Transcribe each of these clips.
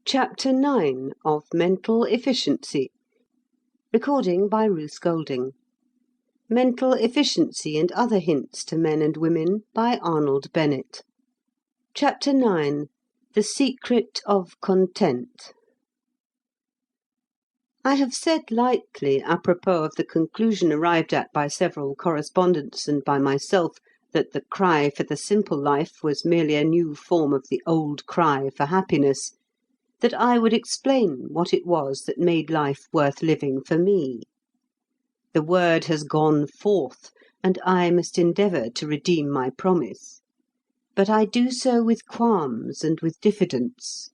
Chapter 9 of Mental Efficiency. Recording by Ruth Golding. Mental Efficiency and Other Hints to Men and Women by Arnold, Bennett. Chapter 9. The Secret of Content. I have said lightly, apropos of the conclusion arrived at by several correspondents and by myself, that the cry for the simple life was merely a new form of the old cry for happiness, that I would explain what it was that made life worth living for me. The word has gone forth, and I must endeavour to redeem my promise. But I do so with qualms and with diffidence.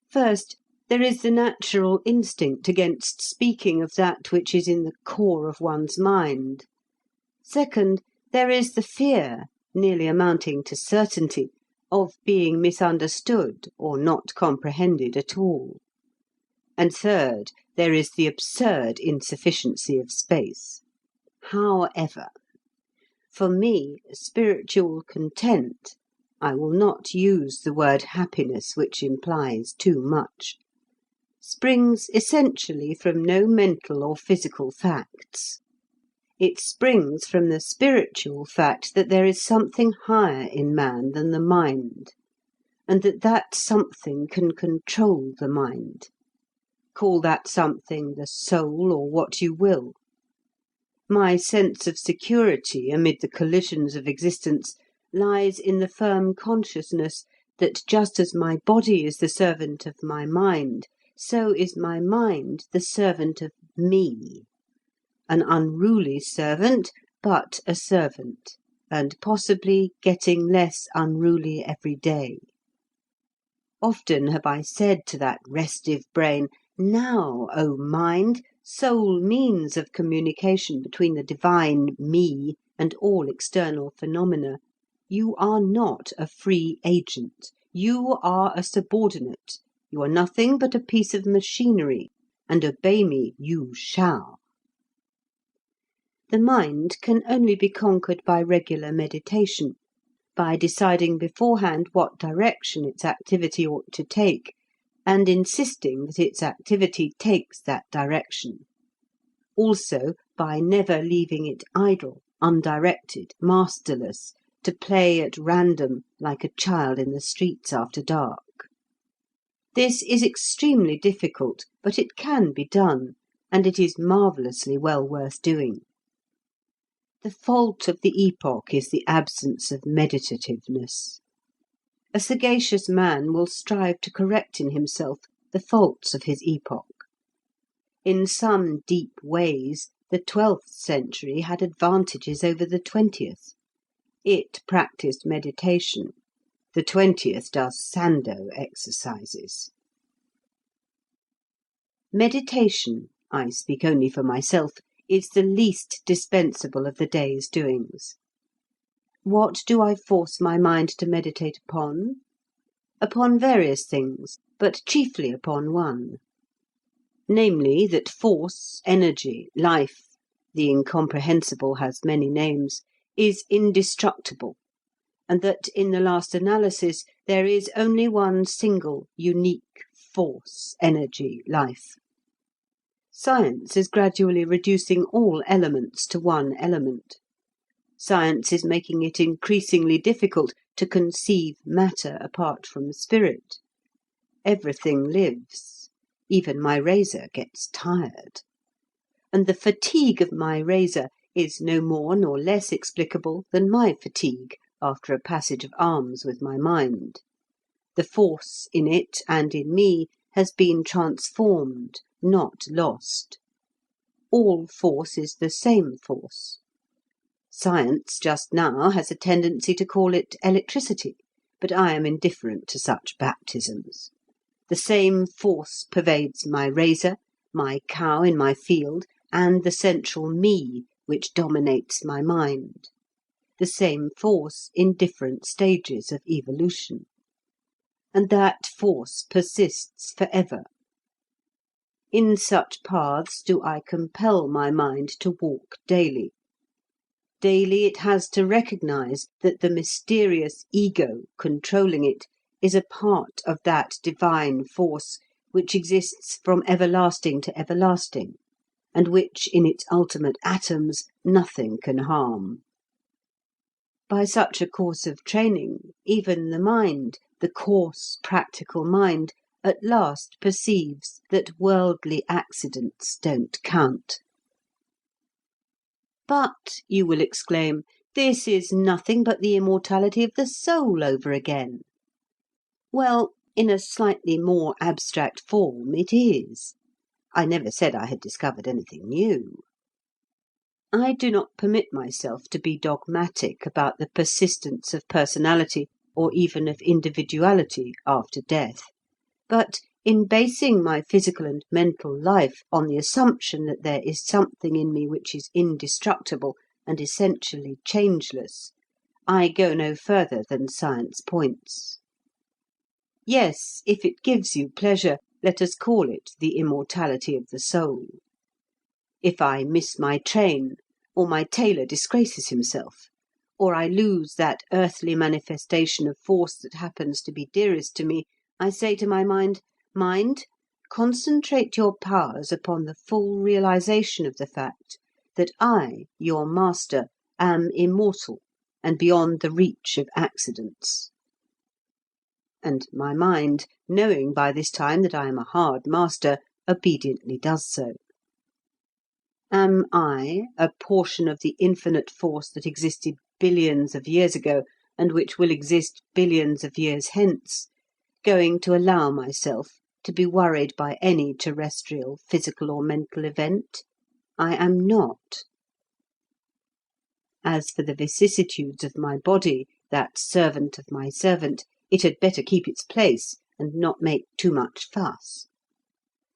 First, there is the natural instinct against speaking of that which is in the core of one's mind. Second, there is the fear, nearly amounting to certainty, of being misunderstood or not comprehended at all. And third, there is the absurd insufficiency of space. However, for me, spiritual content, I will not use the word happiness, which implies too much, springs essentially from no mental or physical facts. It springs from the spiritual fact that there is something higher in man than the mind, and that something can control the mind. Call that something the soul or what you will. My sense of security amid the collisions of existence lies in the firm consciousness that just as my body is the servant of my mind, so is my mind the servant of me. An unruly servant, but a servant, and possibly getting less unruly every day. Often have I said to that restive brain, "Now, O mind, sole means of communication between the divine me and all external phenomena, you are not a free agent. You are a subordinate. You are nothing but a piece of machinery, and obey me you shall." The mind can only be conquered by regular meditation, by deciding beforehand what direction its activity ought to take, and insisting that its activity takes that direction; also by never leaving it idle, undirected, masterless, to play at random like a child in the streets after dark. This is extremely difficult, but it can be done, and it is marvellously well worth doing. The fault of the epoch is the absence of meditativeness. A sagacious man will strive to correct in himself the faults of his epoch. In some deep ways, the 12th century had advantages over the 20th. It practised meditation. The 20th does Sandow exercises. Meditation, I speak only for myself, is the least dispensable of the day's doings. What do I force my mind to meditate upon? Upon various things, but chiefly upon one. Namely, that force, energy, life, the incomprehensible has many names, is indestructible, and that in the last analysis there is only one single, unique force, energy, life. Science is gradually reducing all elements to one element. Science is making it increasingly difficult to conceive matter apart from spirit. Everything lives. Even my razor gets tired. And the fatigue of my razor is no more nor less explicable than my fatigue after a passage of arms with my mind. The force in it and in me has been transformed, not lost. All force is the same force. Science just now has a tendency to call it electricity, but I am indifferent to such baptisms. The same force pervades my razor, my cow in my field, and the central me which dominates my mind. The same force in different stages of evolution. And that force persists forever. In such paths do I compel my mind to walk daily. Daily it has to recognize that the mysterious ego controlling it is a part of that divine force which exists from everlasting to everlasting, and which in its ultimate atoms nothing can harm. By such a course of training, even the mind, the coarse, practical mind, at last perceives that worldly accidents don't count. But, you will exclaim, this is nothing but the immortality of the soul over again. Well, in a slightly more abstract form, it is. I never said I had discovered anything new. I do not permit myself to be dogmatic about the persistence of personality, or even of individuality, after death, but in basing my physical and mental life on the assumption that there is something in me which is indestructible and essentially changeless, I go no further than science points. Yes, if it gives you pleasure, let us call it the immortality of the soul. If I miss my train, or my tailor disgraces himself, or I lose that earthly manifestation of force that happens to be dearest to me, I say to my mind, mind, concentrate your powers upon the full realization of the fact that I, your master, am immortal and beyond the reach of accidents. And my mind, knowing by this time that I am a hard master, obediently does so. Am I, a portion of the infinite force that existed billions of years ago, and which will exist billions of years hence, going to allow myself to be worried by any terrestrial, physical or mental event? I am not. As for the vicissitudes of my body, that servant of my servant, it had better keep its place and not make too much fuss.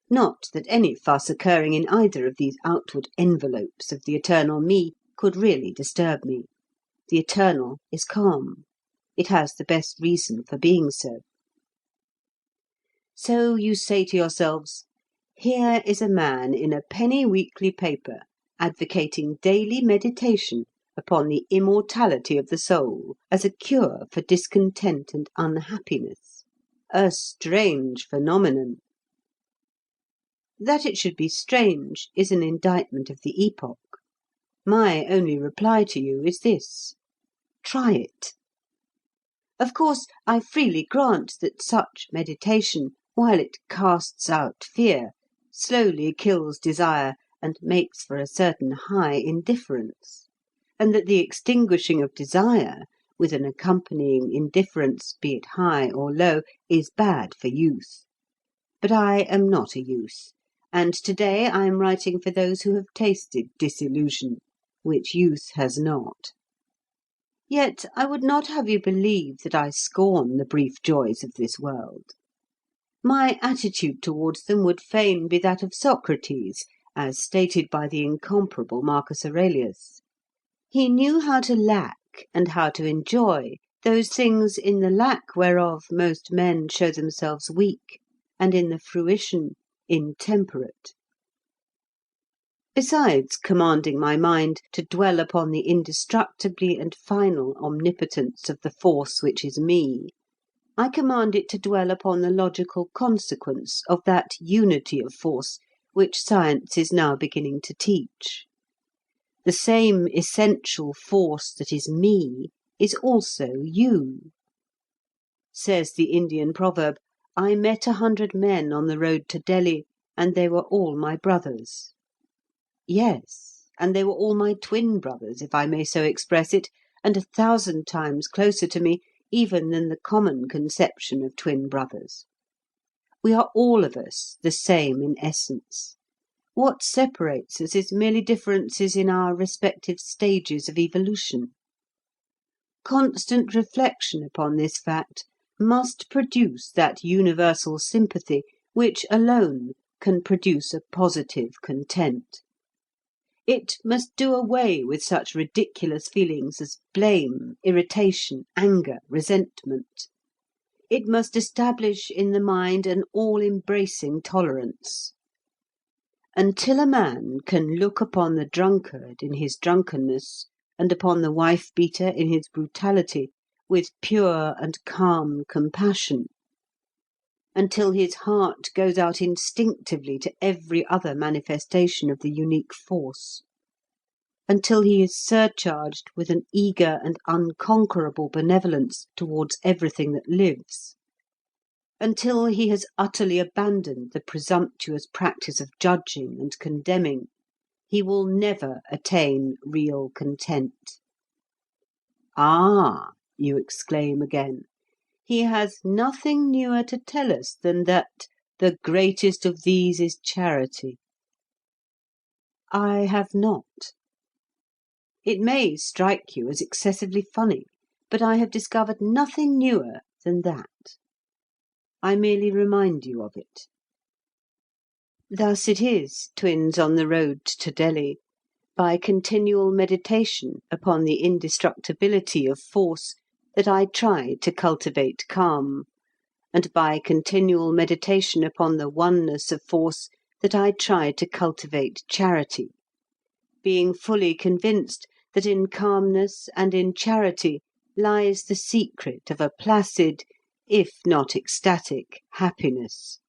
Not that any fuss occurring in either of these outward envelopes of the eternal me could really disturb me. The eternal is calm. It has the best reason for being so. So you say to yourselves, here is a man in a penny weekly paper advocating daily meditation upon the immortality of the soul as a cure for discontent and unhappiness. A strange phenomenon. That it should be strange is an indictment of the epoch. My only reply to you is this: try it. Of course, I freely grant that such meditation, while it casts out fear, slowly kills desire and makes for a certain high indifference, and that the extinguishing of desire, with an accompanying indifference, be it high or low, is bad for youth. But I am not a youth, and to-day I am writing for those who have tasted disillusion, which youth has not. Yet I would not have you believe that I scorn the brief joys of this world. My attitude towards them would fain be that of Socrates, as stated by the incomparable Marcus Aurelius. He knew how to lack and how to enjoy those things in the lack whereof most men show themselves weak, and in the fruition intemperate. Besides commanding my mind to dwell upon the indestructibly and final omnipotence of the force which is me, I command it to dwell upon the logical consequence of that unity of force which science is now beginning to teach. The same essential force that is me is also you. Says the Indian proverb, I met 100 men on the road to Delhi, and they were all my brothers. Yes, and they were all my twin brothers, if I may so express it, and 1,000 times closer to me even than the common conception of twin brothers. We are all of us the same in essence. What separates us is merely differences in our respective stages of evolution. Constant reflection upon this fact must produce that universal sympathy which alone can produce a positive content. It must do away with such ridiculous feelings as blame, irritation, anger, resentment. It must establish in the mind an all-embracing tolerance. Until a man can look upon the drunkard in his drunkenness, and upon the wife-beater in his brutality, with pure and calm compassion, until his heart goes out instinctively to every other manifestation of the unique force, until he is surcharged with an eager and unconquerable benevolence towards everything that lives, until he has utterly abandoned the presumptuous practice of judging and condemning, he will never attain real content. Ah, you exclaim again, he has nothing newer to tell us than that the greatest of these is charity. I have not. It may strike you as excessively funny, but I have discovered nothing newer than that. I merely remind you of it. Thus it is, twins on the road to Delhi, by continual meditation upon the indestructibility of force, that I try to cultivate calm, and by continual meditation upon the oneness of force, that I try to cultivate charity, being fully convinced that in calmness and in charity lies the secret of a placid, if not ecstatic, happiness.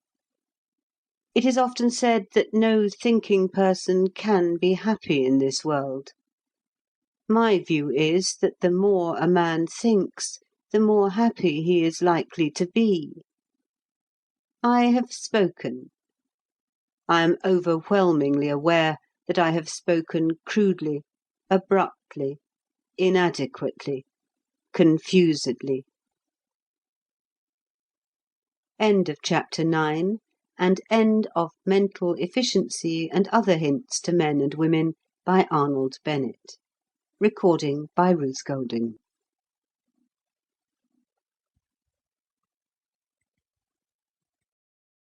It is often said that no thinking person can be happy in this world. My view is that the more a man thinks, the more happy he is likely to be. I have spoken. I am overwhelmingly aware that I have spoken crudely, abruptly, inadequately, confusedly. End of chapter 9, and end of Mental Efficiency and Other Hints to Men and Women by Arnold Bennett. Recording by Ruth Golding.